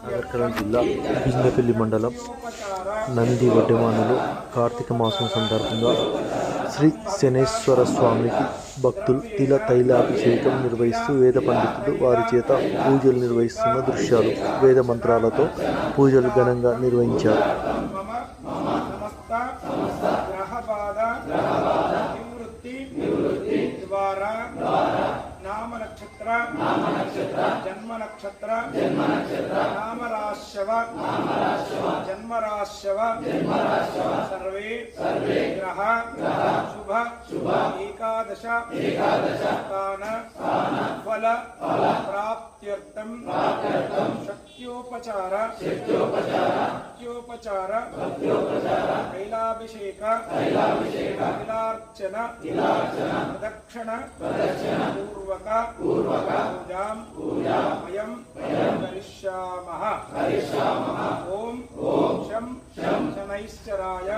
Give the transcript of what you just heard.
నగర్కల్ జిల్లా బిజినపల్లి మండలం నంది వడ్డెమానులు కార్తీక మాసం సందర్భంగా శ్రీ శనేశ్వర స్వామికి భక్తులు తిల తైలాభిషేకం నిర్వహిస్తూ వేద పండితులు వారి చేత పూజలు నిర్వహిస్తున్న దృశ్యాలు. వేద మంత్రాలతో పూజలు ఘనంగా నిర్వహించారు. नाम नक्षत्र जन्म नक्षत्र नामराश्यव जन्मराश्यव सर्वे ग्रह शुभ एकादश स्थान फल प्राप्त्यर्थं शक्त्योपचार तैलाभिषेक तिलार्चन प्रदक्षिण पूर्वक पूजां वयं करिष्यामः। ओम शं शनैश्चराय